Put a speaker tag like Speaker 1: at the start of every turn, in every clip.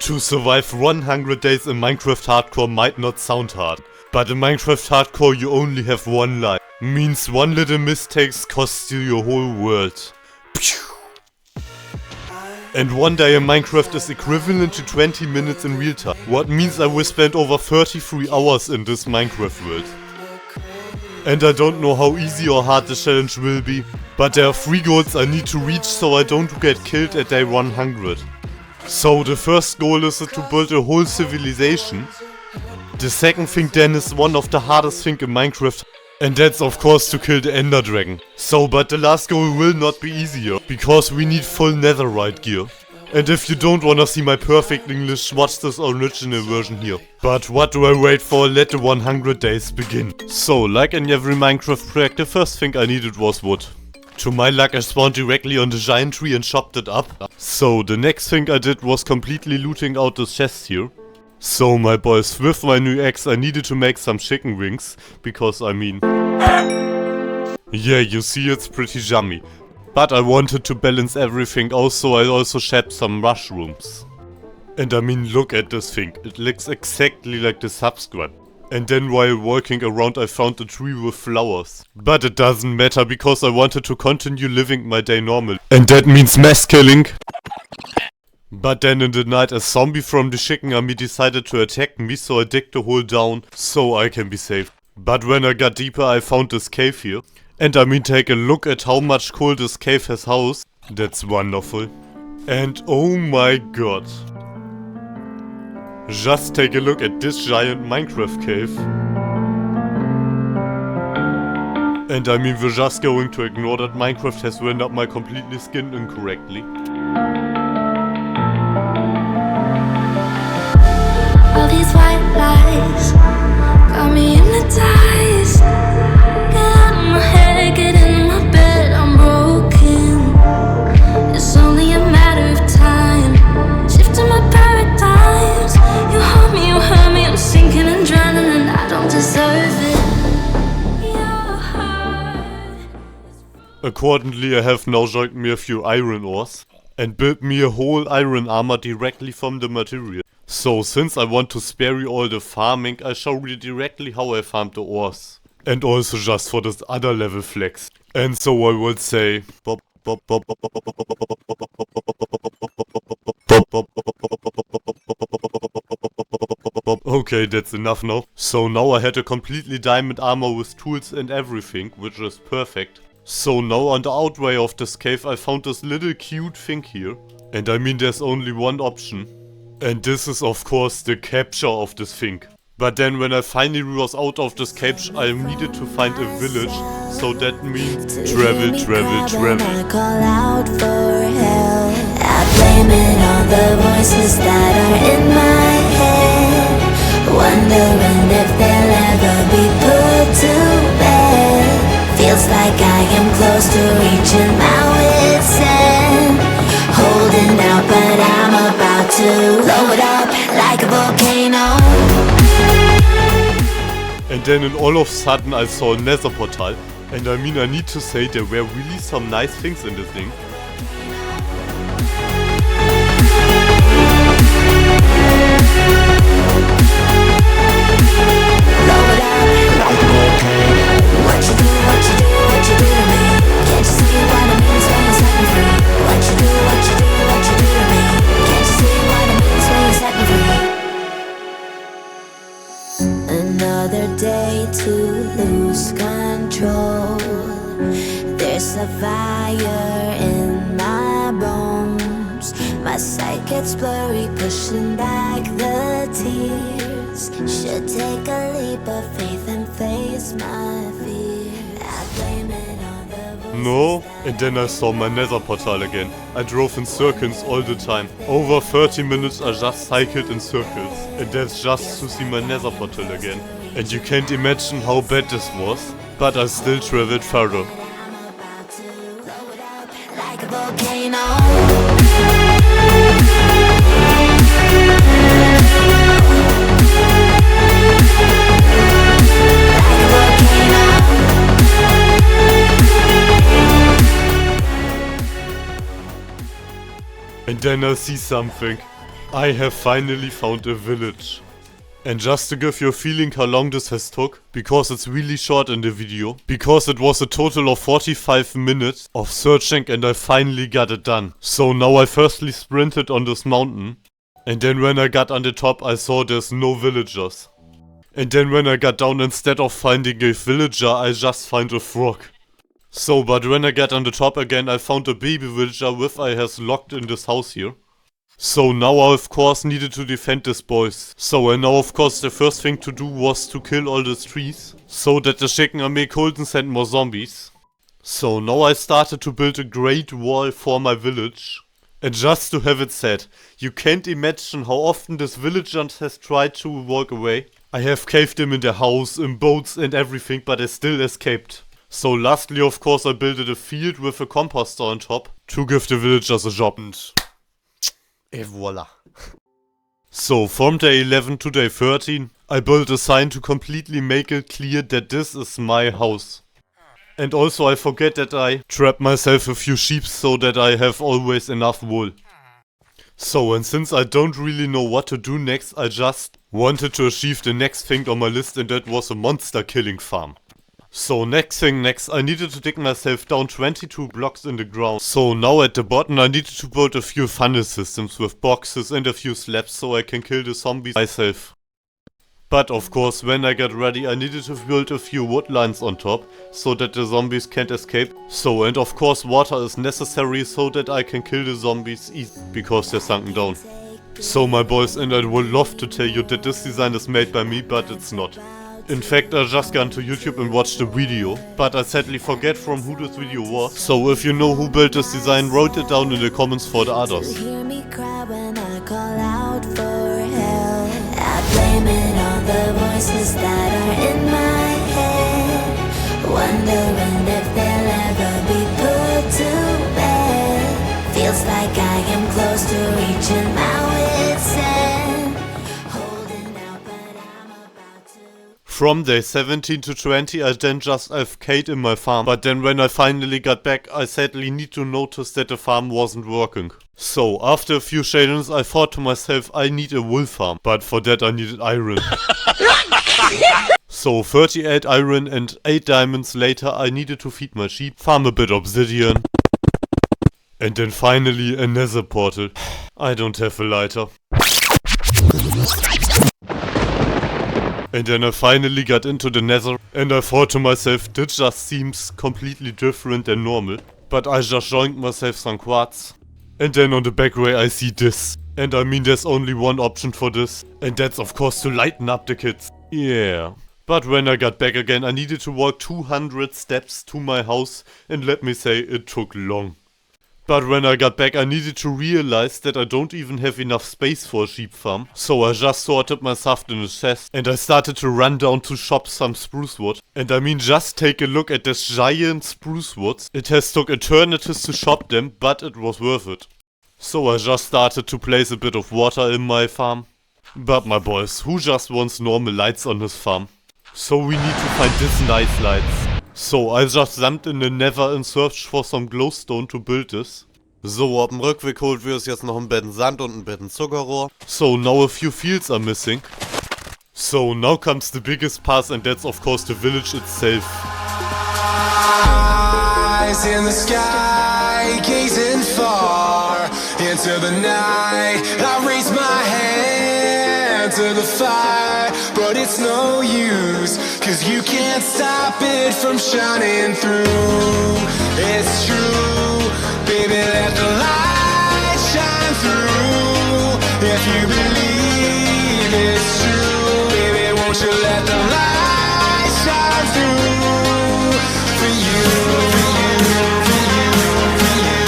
Speaker 1: To survive 100 days in Minecraft Hardcore might not sound hard, but in Minecraft Hardcore you only have one life. Means one little mistake costs you your whole world. And one day in Minecraft is equivalent to 20 minutes in real time. What means I will spend over 33 hours in this Minecraft world. And I don't know how easy or hard the challenge will be, but there are 3 goals I need to reach so I don't get killed at day 100. So the first goal is to build a whole civilization. The second thing then is one of the hardest things in Minecraft, and that's of course to kill the Ender Dragon. So but the last goal will not be easier, because we need full netherite gear. And if you don't wanna see my perfect English, watch this original version here. But what do I wait for? Let the 100 days begin. So like in every Minecraft project, the first thing I needed was wood. To my luck I spawned directly on the giant tree and chopped it up. So the next thing I did was completely looting out this chest here. So my boys, with my new axe I needed to make some chicken wings, because I mean... yeah, you see it's pretty yummy. But I wanted to balance everything out, so I also shed some mushrooms. And I mean, look at this thing, it looks exactly like the subscribe. And then while walking around I found a tree with flowers. But it doesn't matter because I wanted to continue living my day normal. And that means mass killing. But then in the night a zombie from the chicken army decided to attack me, so I digged the hole down so I can be safe. But when I got deeper I found this cave here. And I mean, take a look at how much coal this cave has housed. That's wonderful. And oh my god. Just take a look at this giant Minecraft cave. And I mean, we're just going to ignore that Minecraft has rendered my completely skin incorrectly.
Speaker 2: All these white lies got me hypnotized. Get out of my head, get in my bed, I'm broken. It's only a matter of time. Shifting my paradigms. You hurt me, I'm sinking and drowning, and I don't deserve it. Your heart.
Speaker 1: Accordingly, I have now joined me a few iron ores and built me a whole iron armor directly from the material. So since I want to spare you all the farming, I show you directly how I farmed the ores. And also just for this other level flex. And so I will say... Okay, that's enough now. So now I had a completely diamond armor with tools and everything, which is perfect. So now on the outway of this cave I found this little cute thing here. And I mean, there's only one option. And this is of course the capture of this thing. But then when I finally was out of this cave, I needed to find a village. So that means travel.
Speaker 2: I call out for help. I blame it on the voices that are in my head, wondering if they'll ever be put to bed. Feels like I am close to reaching my wit's end. Holding out, but I'm about to blow it up like a volcano.
Speaker 1: And then in all of a sudden I saw a nether portal. And I mean, I need to say there were really some nice things in this thing.
Speaker 2: Another day to lose control. There's a fire in my bones. My sight gets blurry, pushing back the tears. Should take a leap of faith and face my fear. I blame it on the voices.
Speaker 1: No, and then I saw my nether portal again. I drove in circles all the time. Over 30 minutes I just cycled in circles. And that's just to see my nether portal again. And you can't imagine how bad this was. But I still traveled further.
Speaker 2: Like a volcano.
Speaker 1: And then I see something. I have finally found a village. And just to give you a feeling how long this has took, because it's really short in the video, because it was a total of 45 minutes of searching and I finally got it done. So now I firstly sprinted on this mountain, and then when I got on the top I saw there's no villagers. And then when I got down, instead of finding a villager, I just found a frog. So, but when I got on the top again, I found a baby villager with I has locked in this house here. So now I of course needed to defend this boys. So and now of course the first thing to do was to kill all these trees, so that the chicken army couldn't send more zombies. So now I started to build a great wall for my village. And just to have it said, you can't imagine how often this villager has tried to walk away. I have caved them in their house, in boats and everything, but they still escaped. So lastly of course I built a field with a composter on top to give the villagers a job, and voila. So from day 11 to day 13 I built a sign to completely make it clear that this is my house. And also I forget that I trapped myself a few sheep so that I have always enough wool. So, and since I don't really know what to do next, I just wanted to achieve the next thing on my list, and that was a monster killing farm. So next, I needed to dig myself down 22 blocks in the ground. So now at the bottom I needed to build a few funnel systems with boxes and a few slabs so I can kill the zombies myself. But of course when I got ready I needed to build a few wood lines on top so that the zombies can't escape. So, and of course water is necessary so that I can kill the zombies easy because they're sunken down. So my boys, and I would love to tell you that this design is made by me, but it's not. In fact, I just got to YouTube and watched the video, but I sadly forget from who this video was. So if you know who built this design, write it down in the comments for the others.
Speaker 2: Hear me cry when I call out for help. I blame it on the voices that are in my head, wondering if they'll ever be put to bed. Feels like I am close to reaching my wit's end, holding out but I'm about to.
Speaker 1: From day 17 to 20 I then just AFK'd in my farm, but then when I finally got back I sadly need to notice that the farm wasn't working. So after a few challenges I thought to myself I need a wool farm, but for that I needed iron. So 38 iron and 8 diamonds later I needed to feed my sheep, farm a bit obsidian, and then finally a nether portal. I don't have a lighter. And then I finally got into the nether, and I thought to myself, this just seems completely different than normal. But I just joined myself some quartz. And then on the back way I see this. And I mean there's only one option for this. And that's of course to lighten up the kids. Yeah. But when I got back again I needed to walk 200 steps to my house. And let me say, it took long. But when I got back I needed to realize that I don't even have enough space for a sheep farm. So I just sorted my stuff in a chest and I started to run down to shop some spruce wood. And I mean just take a look at this giant spruce woods. It has took eternities to shop them, but it was worth it. So I just started to place a bit of water in my farm. But my boys, who just wants normal lights on his farm? So we need to find these nice lights. So I just jumped in the nether and searched for some glowstone to build this. So, auf dem Rückweg holt wir uns jetzt noch ein bisschen Sand und ein bisschen Zuckerrohr. So now a few fields are missing. So now comes the biggest part, and that's of course the village itself.
Speaker 3: Eyes in the sky, gazing far into the night. I raise my hand to the fire, but it's no use, 'cause you can't stop it from shining through. It's true, baby, let the light shine through. If you believe it's true, baby, won't you let the light shine through for you, for you, for you, for you,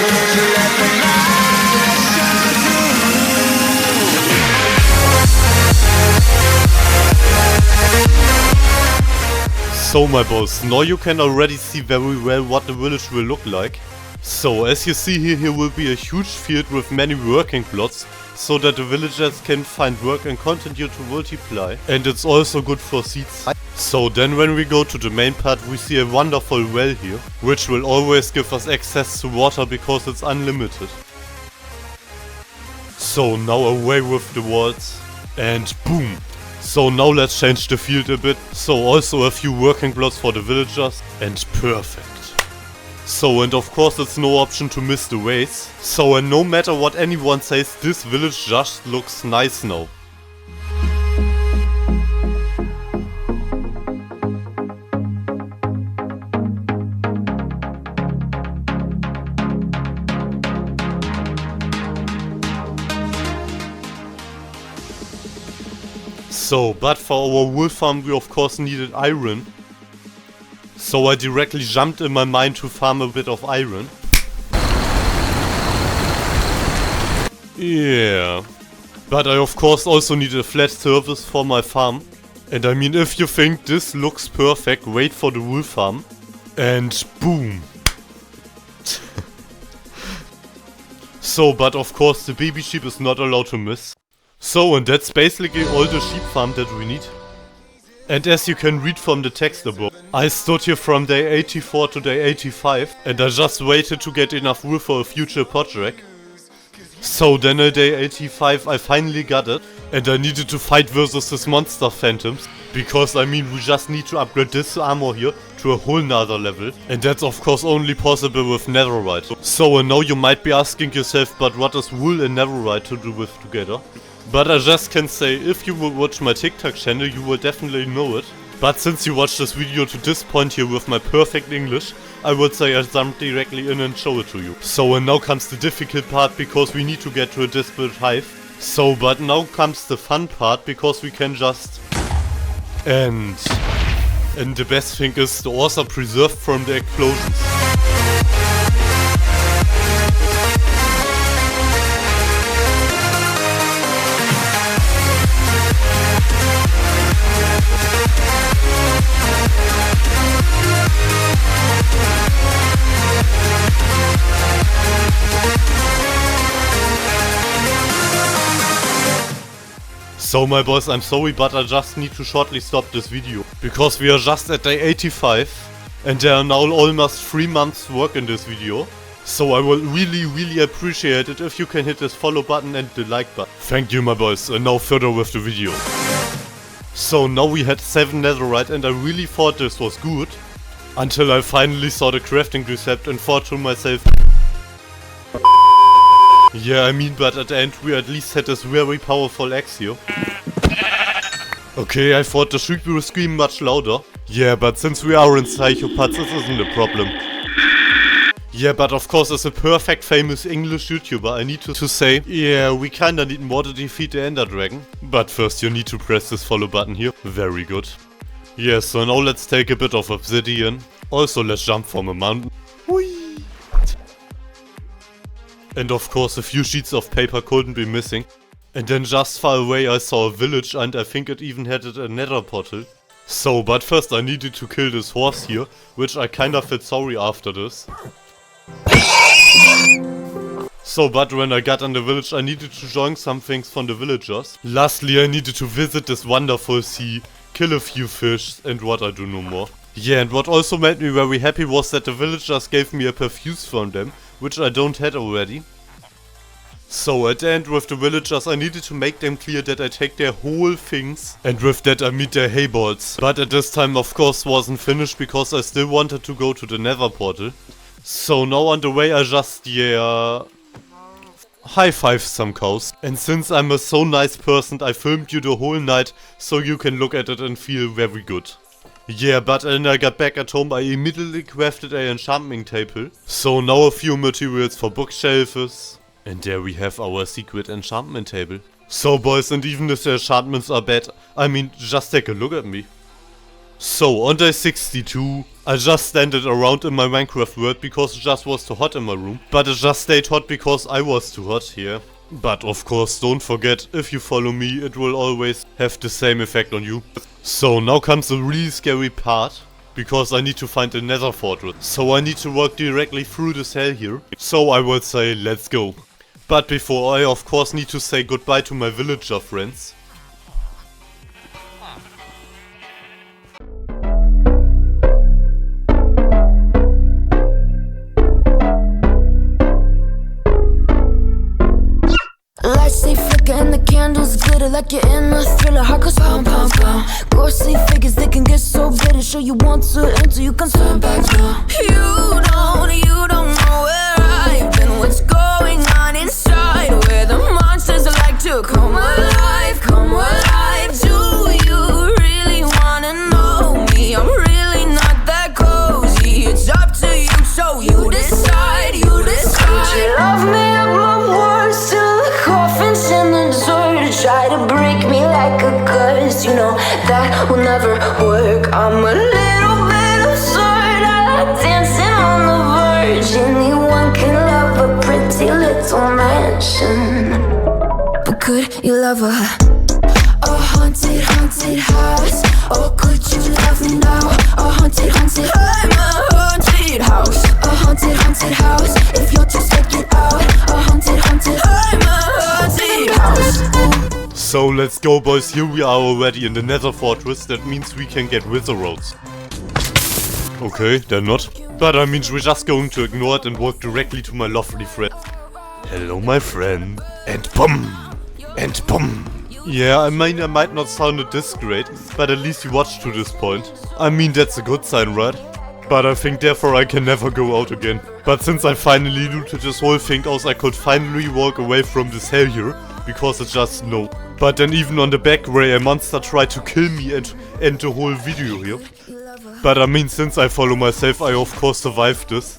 Speaker 3: won't you let the light shine through.
Speaker 1: So my boys, now you can already see very well what the village will look like. So as you see here will be a huge field with many working plots. so that the villagers can find work and continue to multiply. And it's also good for seeds. So then when we go to the main part, we see a wonderful well here, which will always give us access to water because it's unlimited. So now away with the walls, and boom! So now let's change the field a bit. So also a few working blocks for the villagers, and perfect. So, and of course it's no option to miss the ways. So, and no matter what anyone says, this village just looks nice now. So, but for our wool farm we of course needed iron. So I directly jumped in my mine to farm a bit of iron. Yeah. But I of course also need a flat surface for my farm. And I mean, if you think this looks perfect, wait for the wool farm. And boom. So, but of course the baby sheep is not allowed to miss. So, and that's basically all the sheep farm that we need. And as you can read from the text above, I stood here from day 84 to day 85, and I just waited to get enough wool for a future project. So then at day 85 I finally got it, and I needed to fight versus this monster phantoms, because I mean we just need to upgrade this armor here to a whole nother level, and that's of course only possible with netherite. So and now you might be asking yourself, but what does wool and netherite to do with together? But I just can say, if you will watch my TikTok channel, you will definitely know it. But since you watched this video to this point here with my perfect English, I would say I jump directly in and show it to you. So and now comes the difficult part, because we need to get to a disparate hive. So, but now comes the fun part, because we can just... And the best thing is, the ores are preserved from the explosions. So my boys, I'm sorry, but I just need to shortly stop this video, because we are just at day 85 and there are now almost 3 months work in this video. So I will really appreciate it if you can hit this follow button and the like button. Thank you my boys, and now further with the video. So now we had 7 netherite and I really thought this was good, until I finally saw the crafting recipe and thought to myself, yeah, I mean, but at the end we at least had this very powerful axe here. Okay, I thought the sheep will scream much louder. Yeah, but since we are in psychopaths, this isn't a problem. Yeah, but of course as a perfect famous English YouTuber I need to say, yeah, we kinda need more to defeat the Ender Dragon. But first you need to press this follow button here. Very good. Yeah, so now let's take a bit of obsidian. Also let's jump from a mountain. Whee! And of course a few sheets of paper couldn't be missing. And then just far away I saw a village and I think it even had a nether portal. So, but first I needed to kill this horse here, which I kinda felt sorry after this. So, but when I got in the village I needed to join some things from the villagers. Lastly I needed to visit this wonderful sea, kill a few fish, and what I do no more. Yeah, and what also made me very happy was that the villagers gave me a perfuse from them, which I don't had already. So at the end with the villagers I needed to make them clear that I take their whole things, and with that I mean their hay balls. But at this time of course wasn't finished, because I still wanted to go to the nether portal. So now on the way I just, yeah, high five some cows. And since I'm a so nice person I filmed you the whole night, so you can look at it and feel very good. Yeah, but when I got back at home I immediately crafted an enchanting table. So now a few materials for bookshelves. And there we have our secret enchantment table. So boys, and even if the enchantments are bad, I mean, just take a look at me. So on day 62, I just standed around in my Minecraft world because it just was too hot in my room. But it just stayed hot because I was too hot here. But of course, don't forget, if you follow me, it will always have the same effect on you. So now comes the really scary part, because I need to find the nether fortress. So I need to walk directly through this hell here. So I would say, let's go. But before I of course need to say goodbye to my villager friends.
Speaker 2: Lights they flicker and the candles glitter like you're in a thriller. Heart goes pound, pound, pound. Ghostly figures they can get so bitter. Sure you want to enter, you can turn back now. You don't know where I've been. What's going on inside? Where the monsters like to come alive, come alive. Do you really wanna know me? I'm really not that cozy. It's up to you, so you decide, you decide. Could you love me at my worst till the coffin's in the dirt? Try to break me like a curse, you know that will never work. I'm a little bit absurd, I like dancing on the verge. Anyone can love a pretty little mansion, but could you love a haunted, haunted house? Or could you love me now? A haunted, haunted, I'm a haunted house. A haunted, haunted house. If you're too scared, get out. A haunted, haunted, I'm a haunted house.
Speaker 1: So let's go boys, here we are already in the Nether Fortress, that means we can get wither roads. Okay, they're not. But I mean we're just going to ignore it and walk directly to my lovely friend. Hello my friend. And boom! And boom! Yeah, I mean I might not sound this great, but at least you watched to this point. I mean that's a good sign, right? But I think therefore I can never go out again. But since I finally looted this whole thing out, I could finally walk away from this hell here, because it's just snow. But then even on the back where a monster tried to kill me and end the whole video here. But I mean since I follow myself I of course survived this.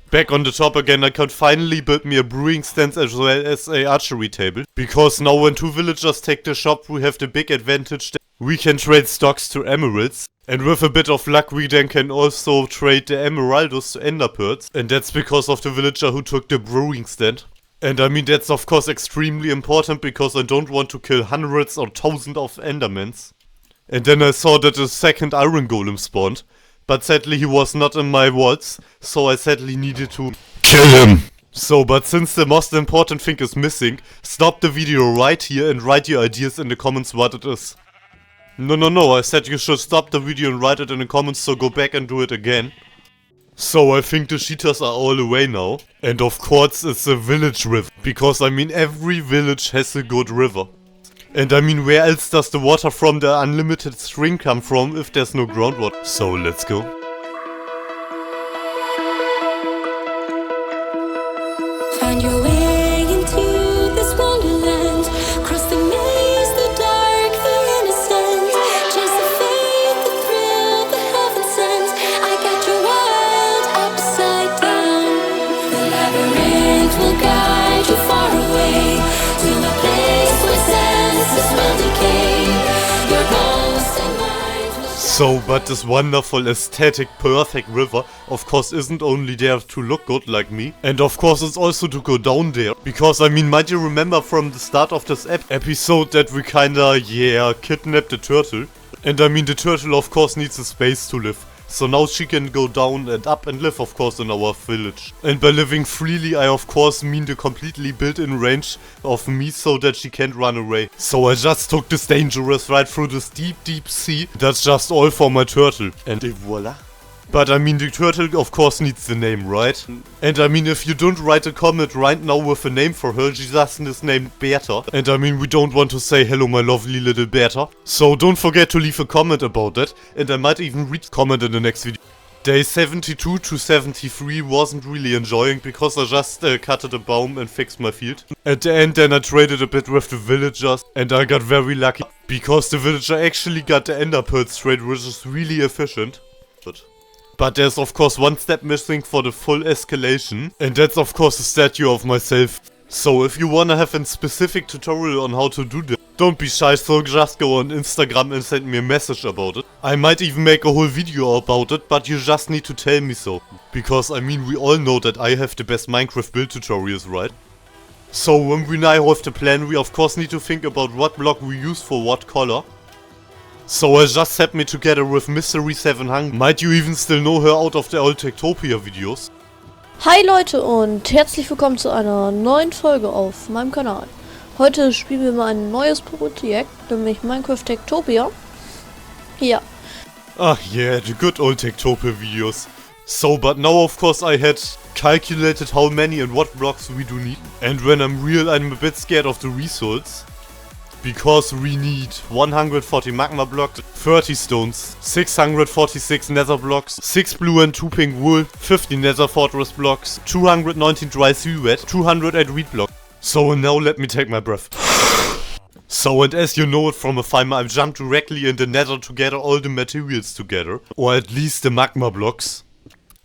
Speaker 1: Back on the top again, I could finally build me a brewing stand as well as a archery table. Because now when two villagers take the shop, we have the big advantage that we can trade stocks to emeralds. And with a bit of luck we then can also trade the emeraldos to ender pearls. And that's because of the villager who took the brewing stand. And I mean that's of course extremely important because I don't want to kill hundreds or thousands of endermans. And then I saw that a second Irongolem spawned. But sadly he was not in my walls, so I sadly needed to kill him. So, but since the most important thing is missing, stop the video right here and write your ideas in the comments what it is. No, I said you should stop the video and write it in the comments, so go back and do it again. So I think the cheaters are all away now. And of course it's a village river, because I mean every village has a good river. And I mean where else does the water from the unlimited stream come from if there's no groundwater? So let's go.
Speaker 2: Find your way into this wonderland. Cross the maze, the dark, the innocent. Chase the faith, the thrill, the heaven sent. I got your world upside down. The labyrinth will guide you far away to a place where senses will decay. Your ghost and mind will
Speaker 1: So, but this wonderful, aesthetic, perfect river, of course isn't only there to look good like me, and of course it's also to go down there, because I mean, might you remember from the start of this episode that we kinda, kidnapped the turtle? And I mean, the turtle of course needs a space to live. So now she can go down and up and live of course in our village. And by living freely I of course mean the completely built-in range of me so that she can't run away. So I just took this dangerous ride through this deep sea. That's just all for my turtle. And voila. But I mean the turtle of course needs the name, right? And I mean if you don't write a comment right now with a name for her, she just is named Bertha. And I mean we don't want to say hello my lovely little Bertha. So don't forget to leave a comment about that. And I might even read comment in the next video. Day 72 to 73 wasn't really enjoying because I just cutted a baum and fixed my field. At the end then I traded a bit with the villagers and I got very lucky. Because the villager actually got the ender pearls trade, which is really efficient. But there's of course one step missing for the full escalation, and that's of course a statue of myself. So if you wanna have a specific tutorial on how to do this, don't be shy, so just go on Instagram and send me a message about it. I might even make a whole video about it, but you just need to tell me so. Because I mean we all know that I have the best Minecraft build tutorials, right? So when we now have the plan, we of course need to think about what block we use for what color. So I just set me together with Mystery 7 Hung. Might you even still know her out of the old Techtopia videos?
Speaker 4: Hi Leute und herzlich willkommen zu einer neuen Folge auf meinem Kanal. Heute spielen wir mal ein neues Projekt, nämlich Minecraft Techtopia. Ja.
Speaker 1: Ah yeah, the good old Techtopia videos. So, but now of course I had calculated how many and what blocks we do need. And when I'm real, I'm a bit scared of the results. Because we need 140 magma blocks, 30 stones, 646 nether blocks, 6 blue and 2 pink wool, 50 nether fortress blocks, 219 dry seaweed, 208 wheat blocks. So now let me take my breath. So, and as you know it from a farmer, I've jumped directly in the nether to gather all the materials together. Or at least the magma blocks.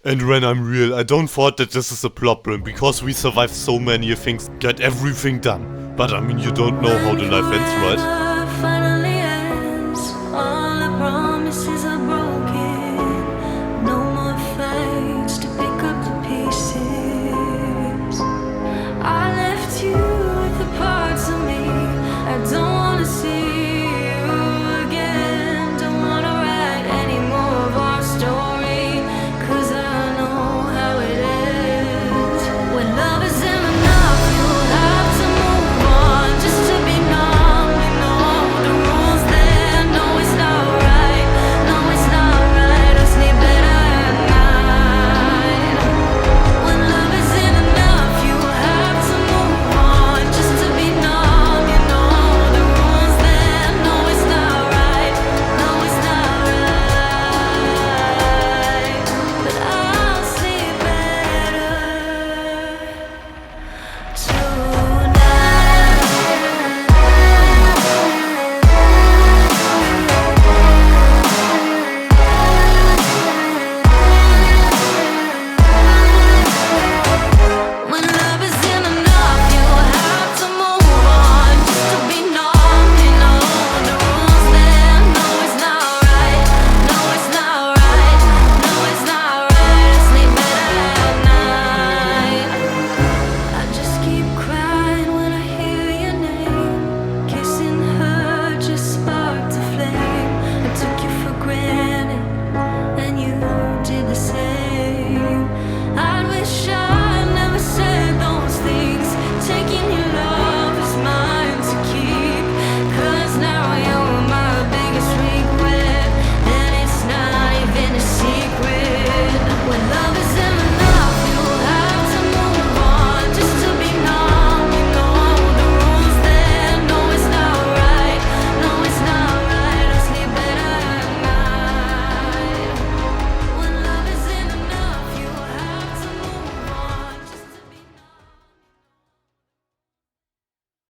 Speaker 1: And when I'm real, I don't thought that this is a problem, because we survived so many things, get everything done. But I mean, you don't know how the life ends, right?